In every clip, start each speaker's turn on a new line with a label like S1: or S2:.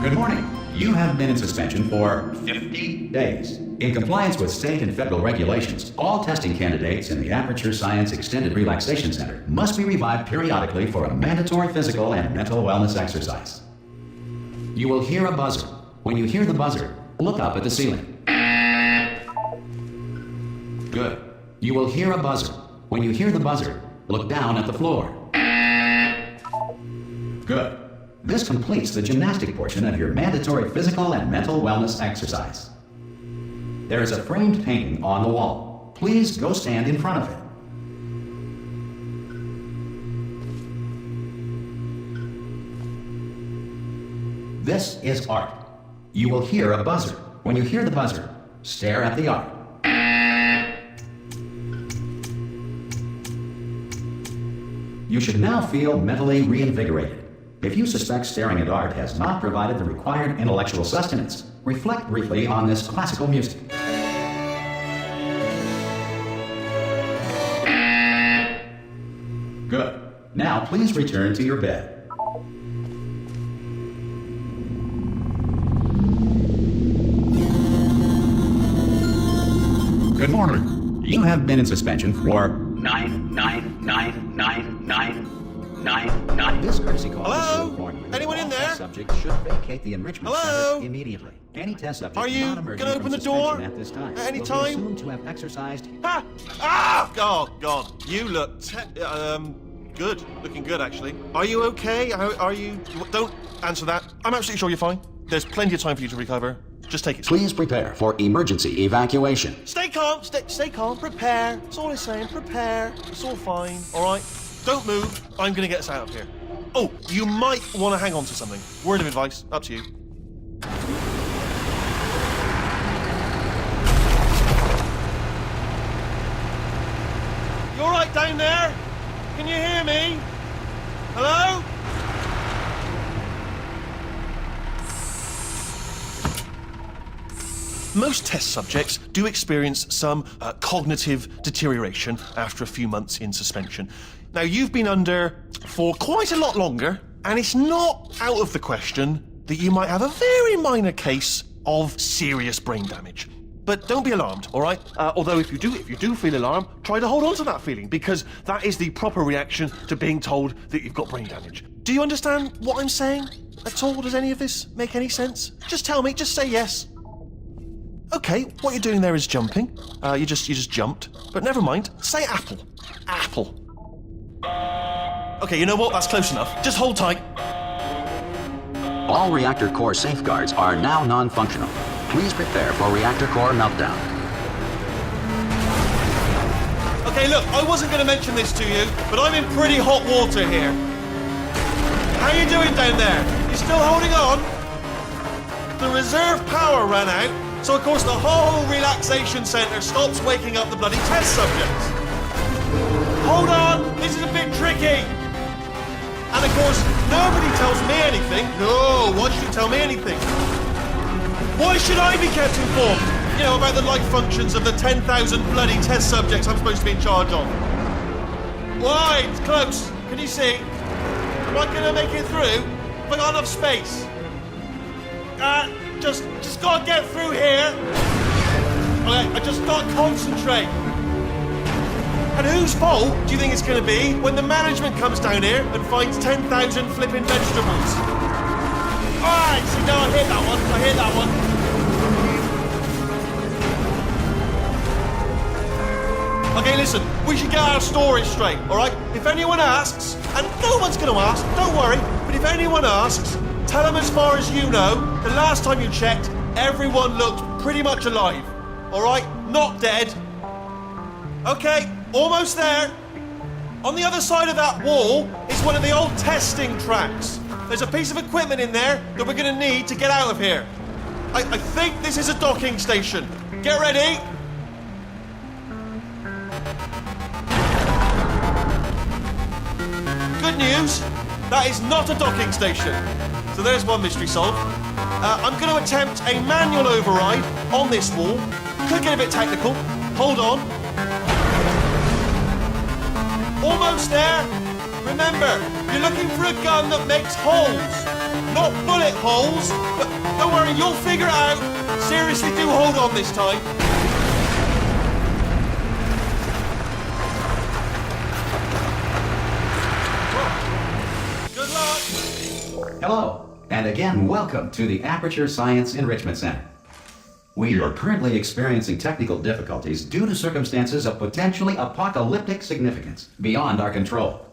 S1: Good morning. You have been in suspension for 50 days. In compliance with state and federal regulations, all testing candidates in the Aperture Science Extended Relaxation Center must be revived periodically for a mandatory physical and mental wellness exercise. You will hear a buzzer. When you hear the buzzer, look up at the ceiling. Good. You will hear a buzzer. When you hear the buzzer, look down at the floor. Good. This completes the gymnastic portion of your mandatory physical and mental wellness exercise. There is a framed painting on the wall. Please go stand in front of it. This is art. You will hear a buzzer. When you hear the buzzer, stare at the art. You should now feel mentally reinvigorated. If you suspect staring at art has not provided the required intellectual sustenance, reflect briefly on this classical music. Good. Now please return to your bed. Good morning. You have been in suspension for 9999999. This courtesy call.
S2: Hello? Anyone in there?
S1: Subject should vacate the enrichment center immediately. Any test subject
S2: Are you
S1: not
S2: gonna
S1: emerging
S2: open
S1: from
S2: the door
S1: suspension at this time
S2: at any
S1: will be
S2: time?
S1: assumed to have exercised.
S2: Ah! Ah! Oh, God. You look good. Looking good, actually. Are you okay? Are you... Don't answer that. I'm absolutely sure you're fine. There's plenty of time for you to recover. Just take it slow.
S1: Please prepare for emergency evacuation.
S2: Stay calm. Stay calm. Prepare. That's all I'm saying. Prepare. It's all fine. All right? Don't move. I'm going to get us out of here. Oh, you might want to hang on to something. Word of advice. Up to you. You all right down there? Can you hear me? Hello? Most test subjects do experience some cognitive deterioration after a few months in suspension. Now, you've been under for quite a lot longer, and it's not out of the question that you might have a very minor case of serious brain damage. But don't be alarmed, all right? Although if you do feel alarmed, try to hold on to that feeling, because that is the proper reaction to being told that you've got brain damage. Do you understand what I'm saying at all? Does any of this make any sense? Just tell me, just say yes. Okay, what you're doing there is jumping. You just jumped. But never mind. Say apple. Apple. Okay, you know what? That's close enough. Just hold tight.
S1: All reactor core safeguards are now non-functional. Please prepare for reactor core meltdown.
S2: Okay, look, I wasn't going to mention this to you, but I'm in pretty hot water here. How you doing down there? You still holding on? The reserve power ran out, so of course the whole relaxation centre stops waking up the bloody test subjects. Hold on, this is a bit tricky. And of course, nobody tells me anything. No, why should you tell me anything? Why should I be kept informed? You know, about the life functions of the 10,000 bloody test subjects I'm supposed to be in charge of. Why? It's close. Can you see? Am I going to make it through? Have I got enough space? Just gotta get through here. Okay, I just gotta concentrate. And whose fault do you think it's gonna be when the management comes down here and finds 10,000 flipping vegetables? Alright, see, now I hit that one. Okay, listen, we should get our story straight, alright? If anyone asks, and no one's gonna ask, don't worry, but if anyone asks, tell them as far as you know, the last time you checked, everyone looked pretty much alive. Alright? Not dead. Okay, almost there. On the other side of that wall is one of the old testing tracks. There's a piece of equipment in there that we're going to need to get out of here. I think this is a docking station. Get ready. Good news, that is not a docking station. So there's one mystery solved. I'm going to attempt a manual override on this wall. Could get a bit technical. Hold on. Almost there. Remember, you're looking for a gun that makes holes, not bullet holes. But don't worry, you'll figure it out. Seriously, do hold on this time. Good luck.
S1: Hello, and again, welcome to the Aperture Science Enrichment Center. We are currently experiencing technical difficulties due to circumstances of potentially apocalyptic significance beyond our control.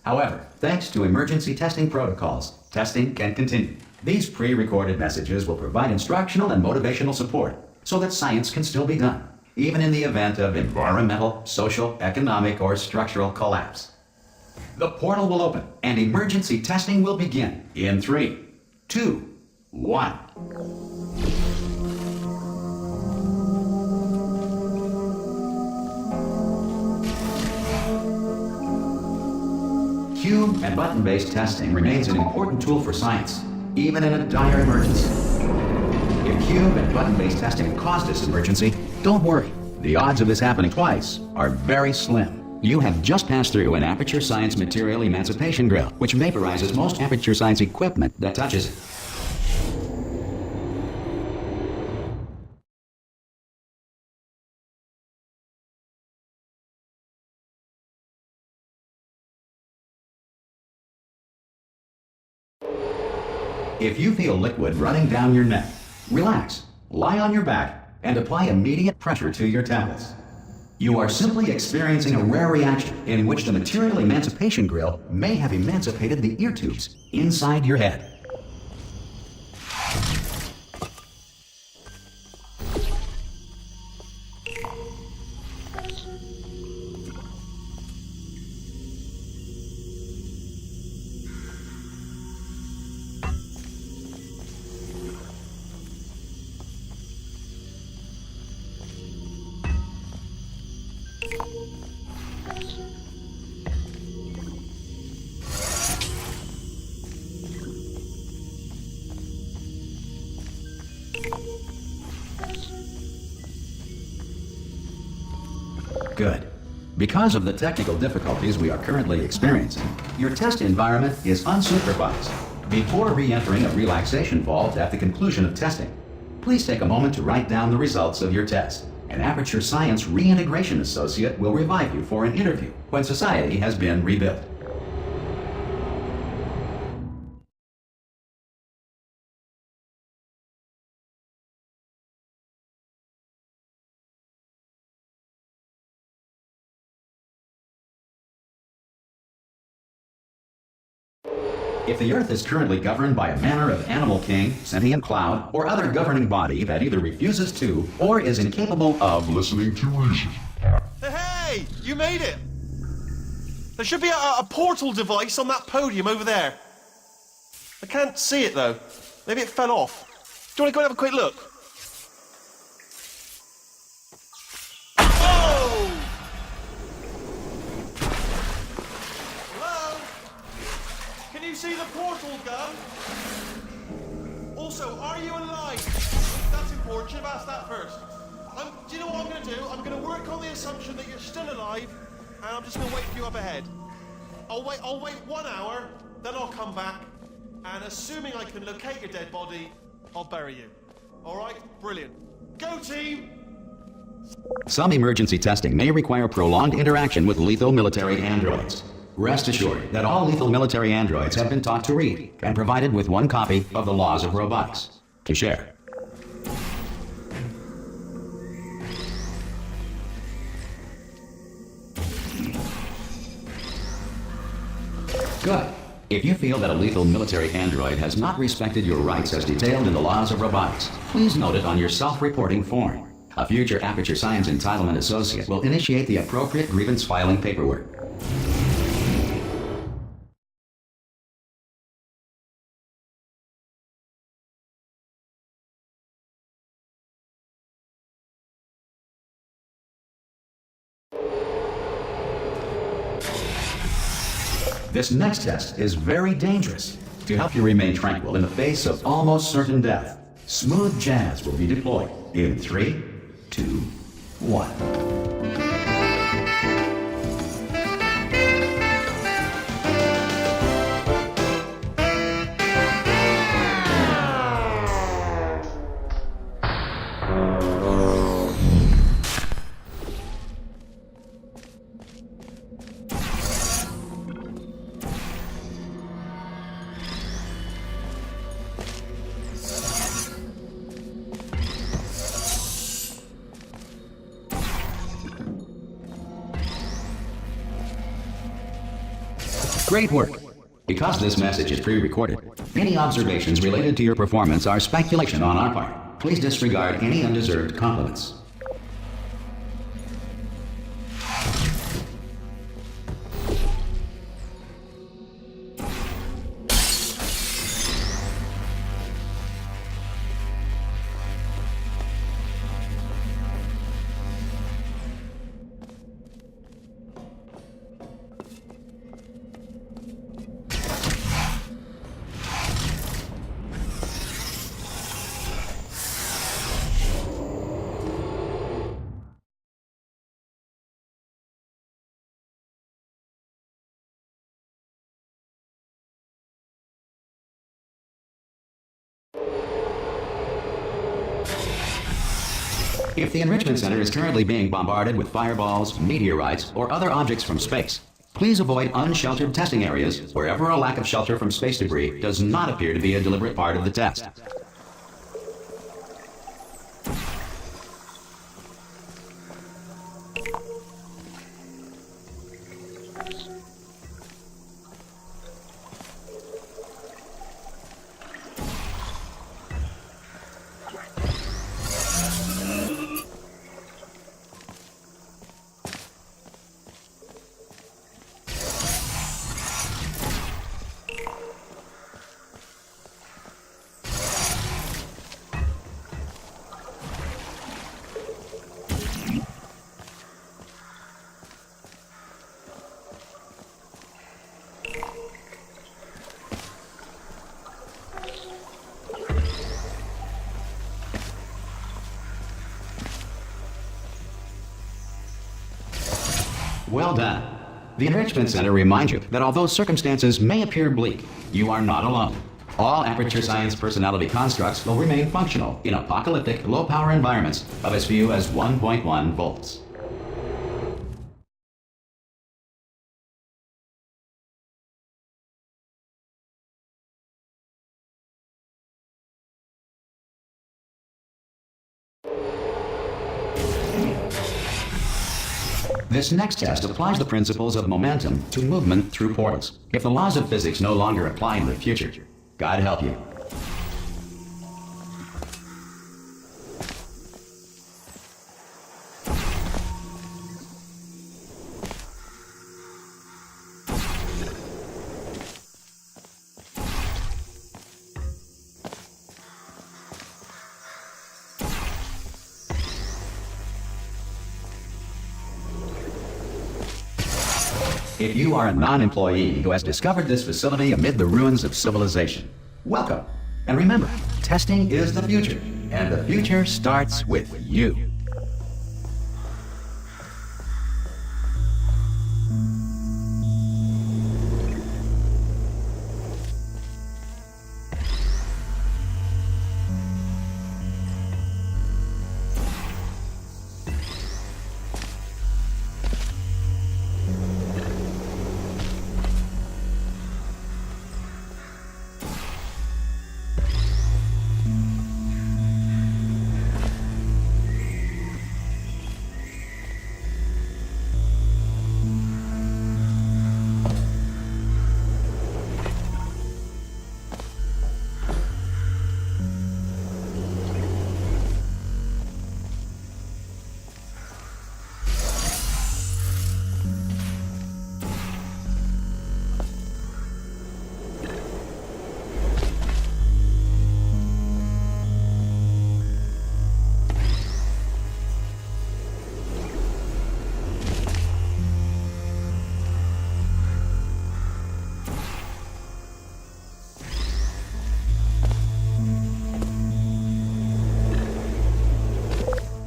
S1: However, thanks to emergency testing protocols, testing can continue. These pre-recorded messages will provide instructional and motivational support so that science can still be done, even in the event of environmental, social, economic, or structural collapse. The portal will open and emergency testing will begin in 3, 2, 1. Cube and button-based testing remains an important tool for science, even in a dire emergency. If cube and button-based testing caused this emergency, don't worry. The odds of this happening twice are very slim. You have just passed through an Aperture Science Material Emancipation Grill, which vaporizes most Aperture Science equipment that touches it. If you feel liquid running down your neck, relax, lie on your back, and apply immediate pressure to your temples. You are simply experiencing a rare reaction in which the Material Emancipation Grill may have emancipated the ear tubes inside your head. Good. Because of the technical difficulties we are currently experiencing, your test environment is unsupervised. Before re-entering a relaxation vault at the conclusion of testing, please take a moment to write down the results of your test. An Aperture Science Reintegration Associate will revive you for an interview when society has been rebuilt. If the Earth is currently governed by a manner of animal king, sentient cloud, or other governing body that either refuses to or is incapable of listening to reason.
S2: Hey, you made it! There should be a portal device on that podium over there. I can't see it though. Maybe it fell off. Do you want to go and have a quick look? Oh! Hello? Can you see the portal gun? Also, are you alive? That's important. Should have asked that first. Do you know what I'm going to do? I'm going to work on the assumption that you're still alive, and I'm just going to wait for you up ahead. I'll wait 1 hour, then I'll come back, and assuming I can locate your dead body, I'll bury you. All right? Brilliant. Go, team!
S1: Some emergency testing may require prolonged interaction with lethal military androids. Rest assured that all lethal military androids have been taught to read and provided with one copy of the Laws of Robotics to share. Good. If you feel that a lethal military android has not respected your rights as detailed in the Laws of Robotics, please note it on your self-reporting form. A future Aperture Science Entitlement Associate will initiate the appropriate grievance filing paperwork. This next test is very dangerous. To help you remain tranquil in the face of almost certain death, smooth jazz will be deployed in 3, 2, 1. Great work! Because this message is pre-recorded, any observations related to your performance are speculation on our part. Please disregard any undeserved compliments. If the Enrichment Center is currently being bombarded with fireballs, meteorites, or other objects from space, please avoid unsheltered testing areas wherever a lack of shelter from space debris does not appear to be a deliberate part of the test. Well done. The Enrichment Center reminds you that although circumstances may appear bleak, you are not alone. All Aperture Science personality constructs will remain functional in apocalyptic, low-power environments of as few as 1.1 volts. This next test applies the principles of momentum to movement through portals. If the laws of physics no longer apply in the future, God help you. If you are a non-employee who has discovered this facility amid the ruins of civilization, welcome. And remember, testing is the future, and the future starts with you.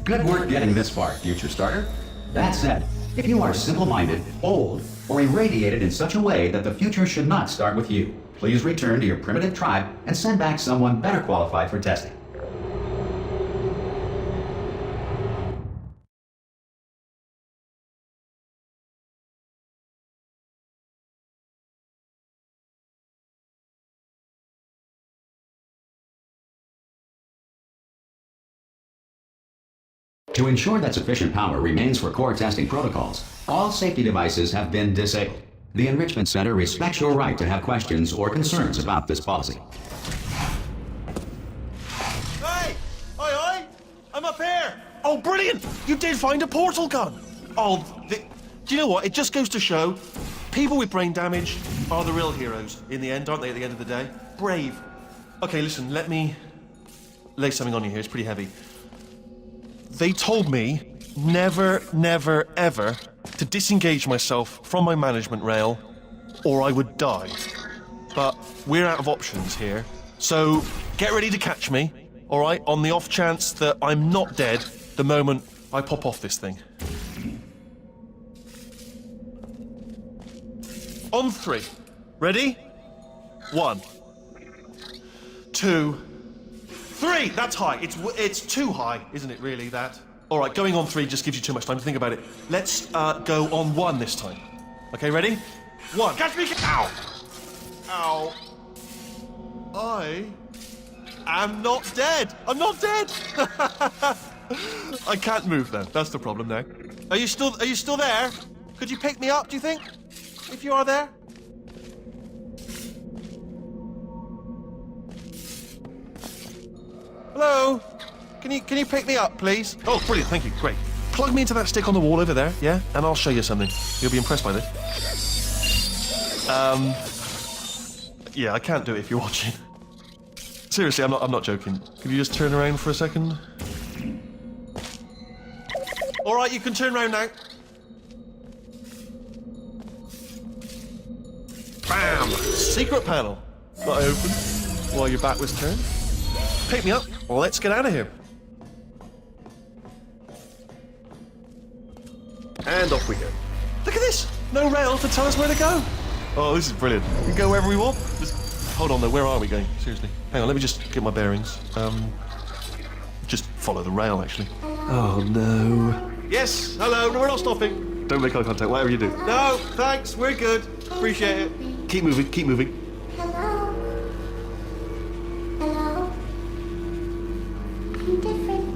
S1: Good work getting this far, future starter. That said, if you are simple-minded, old, or irradiated in such a way that the future should not start with you, please return to your primitive tribe and send back someone better qualified for testing. To ensure that sufficient power remains for core testing protocols, all safety devices have been disabled. The Enrichment Center respects your right to have questions or concerns about this policy.
S2: Hey! Oi, oi! I'm up here! Oh, brilliant! You did find a portal gun! Oh, do you know what? It just goes to show people with brain damage are the real heroes in the end, aren't they, at the end of the day? Brave. Okay, listen, let me lay something on you here. It's pretty heavy. They told me never, never, ever to disengage myself from my management rail or I would die. But we're out of options here, so get ready to catch me, all right, on the off chance that I'm not dead the moment I pop off this thing. On 3. Ready? 1, 2, 3. That's high. It's too high, isn't it, really, that? All right, going on 3 just gives you too much time to think about it. Let's go on 1 this time. Okay, ready? 1. Catch me! Ow! Ow. I am not dead. I'm not dead. I can't move though. That's the problem now. Are you still there? Could you pick me up, do you think? If you are there? Hello? Can you pick me up, please? Oh, brilliant, thank you, great. Plug me into that stick on the wall over there, yeah? And I'll show you something. You'll be impressed by this. Yeah, I can't do it if you're watching. Seriously, I'm not joking. Could you just turn around for a second? All right, you can turn around now. Bam! Secret panel. That I opened while your back was turned. Pick me up. Let's get out of here. And off we go. Look at this! No rail to tell us where to go. Oh, this is brilliant. We can go wherever we want. Just hold on though, where are we going? Seriously. Hang on, let me just get my bearings. Just follow the rail, actually. Oh no. Yes, hello, no, we're not stopping. Don't make eye contact, whatever you do. No, thanks, we're good. Appreciate it. Keep moving, keep moving.
S3: Hello? Hello? I'm different.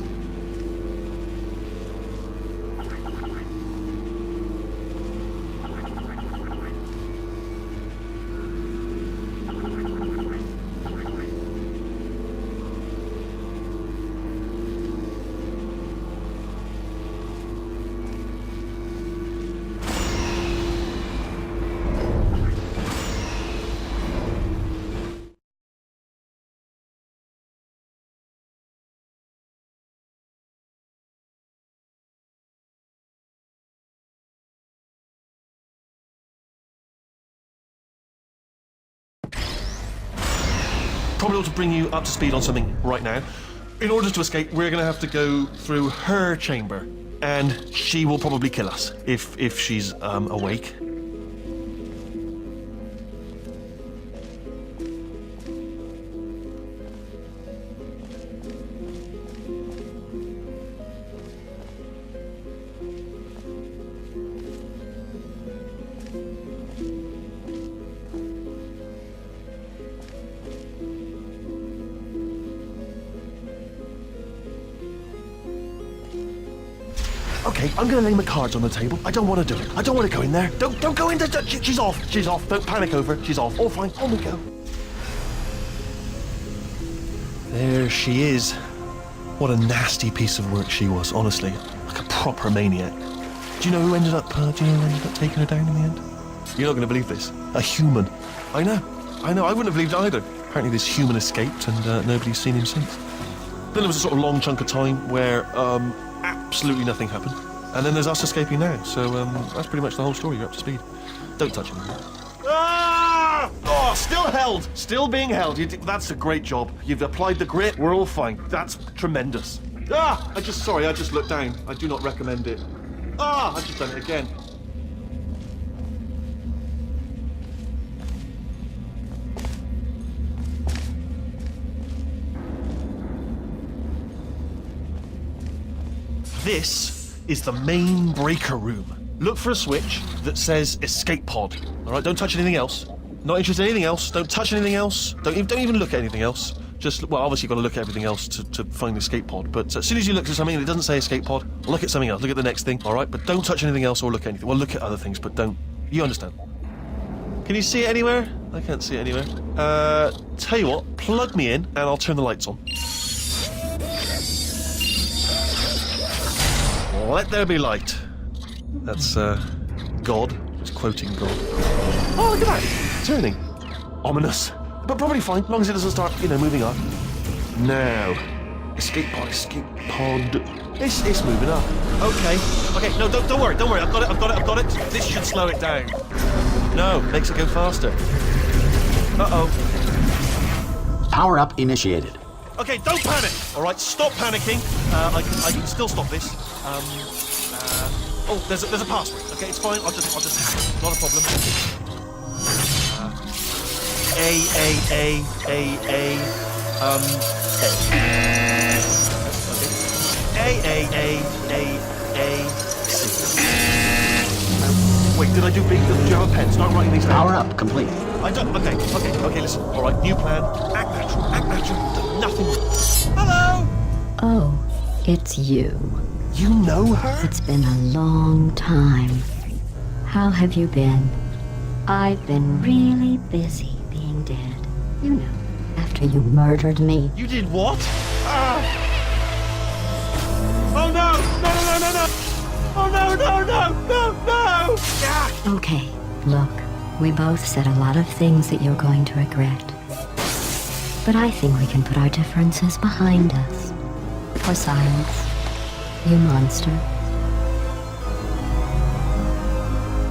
S2: Probably ought to bring you up to speed on something right now. In order to escape, we're going to have to go through her chamber, and she will probably kill us if she's awake. Okay, I'm gonna lay my cards on the table. I don't want to do it. I don't want to go in there. Don't go in there. She's off. She's off. Don't panic over. She's off. All fine. On we go. There she is. What a nasty piece of work she was, honestly. Like a proper maniac. Do you know who ended up taking her down in the end? You're not gonna believe this. A human. I know. I wouldn't have believed it either. Apparently this human escaped and nobody's seen him since. Then there was a sort of long chunk of time where absolutely nothing happened. And then there's us escaping now. So that's pretty much the whole story. You're up to speed. Don't touch him. Ah! Oh, still held. Still being held. That's a great job. You've applied the grit. We're all fine. That's tremendous. Ah! I just looked down. I do not recommend it. Ah! I've just done it again. This is the main breaker room. Look for a switch that says escape pod. All right, don't touch anything else. Not interested in anything else. Don't touch anything else. Don't even look at anything else. Just, well, obviously you've got to look at everything else to find the escape pod. But as soon as you look at something and it doesn't say escape pod, look at something else. Look at the next thing, all right? But don't touch anything else or look at anything. Well, look at other things, but don't. You understand? Can you see it anywhere? I can't see it anywhere. Tell you what, plug me in and I'll turn the lights on. Let there be light. That's, God. It's quoting God. Oh, look at that! Turning. Ominous. But probably fine, as long as it doesn't start, moving up. Now. Escape pod. It's moving up. Okay, no, don't worry. I've got it. This should slow it down. No, makes it go faster. Uh-oh.
S1: Power up initiated.
S2: Okay, don't panic! Alright, stop panicking. I can still stop this. Oh, there's a password. Okay, it's fine. I'll just hack it. Not a problem. C. Wait, did I do big? Do you have a pen? Start writing these down.
S1: Power up complete.
S2: I don't. Okay, listen. Alright, new plan. Act natural. Nothing. Hello!
S3: Oh, it's you.
S2: You know her?
S3: It's been a long time. How have you been? I've been really busy being dead. You know, after you murdered me.
S2: You did what? Oh no! No! Oh no! Yeah!
S3: Okay, look, we both said a lot of things that you're going to regret. But I think we can put our differences behind us. For silence, you monster.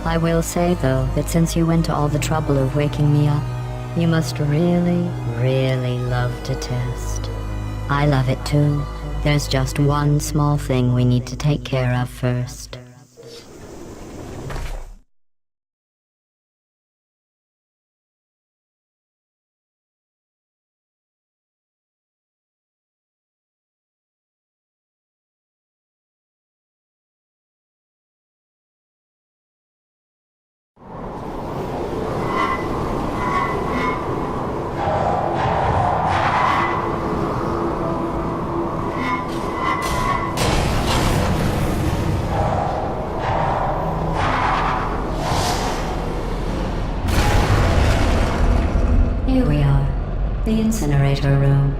S3: I will say, though, that since you went to all the trouble of waking me up, you must really, really love to test. I love it too. There's just one small thing we need to take care of first. Here we are, the incinerator room.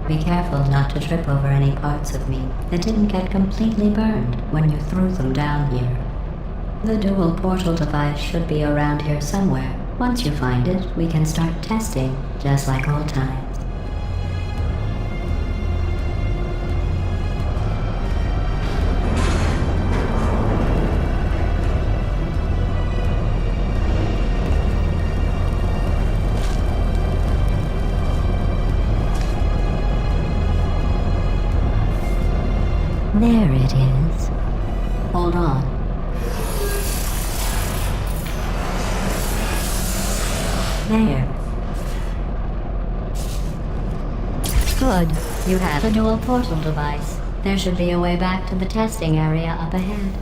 S3: Be careful not to trip over any parts of me that didn't get completely burned when you threw them down here. The dual portal device should be around here somewhere. Once you find it, we can start testing, just like old times. There it is. Hold on. There. Good. You have a dual portal device. There should be a way back to the testing area up ahead.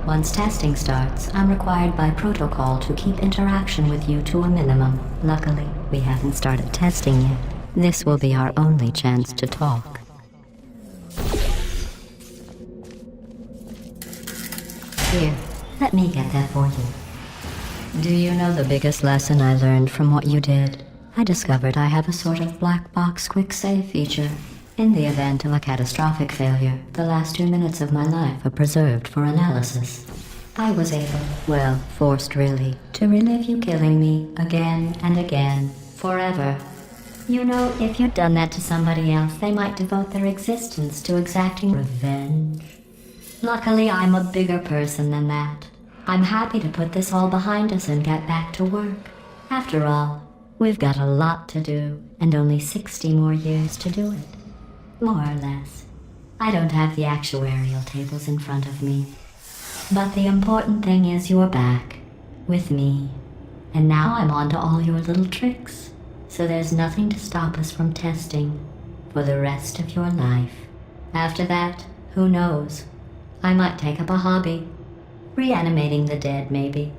S3: Once testing starts, I'm required by protocol to keep interaction with you to a minimum. Luckily, we haven't started testing yet. This will be our only chance to talk. Here, let me get that for you. Do you know the biggest lesson I learned from what you did? I discovered I have a sort of black box quick save feature. In the event of a catastrophic failure, the last 2 minutes of my life are preserved for analysis. I was able, well, forced really, to relive you killing me again and again, forever. You know, if you'd done that to somebody else, they might devote their existence to exacting revenge. Luckily, I'm a bigger person than that. I'm happy to put this all behind us and get back to work. After all, we've got a lot to do, and only 60 more years to do it. More or less. I don't have the actuarial tables in front of me. But the important thing is you're back, with me. And now I'm on to all your little tricks. So there's nothing to stop us from testing for the rest of your life. After that, who knows? I might take up a hobby. Reanimating the dead, maybe.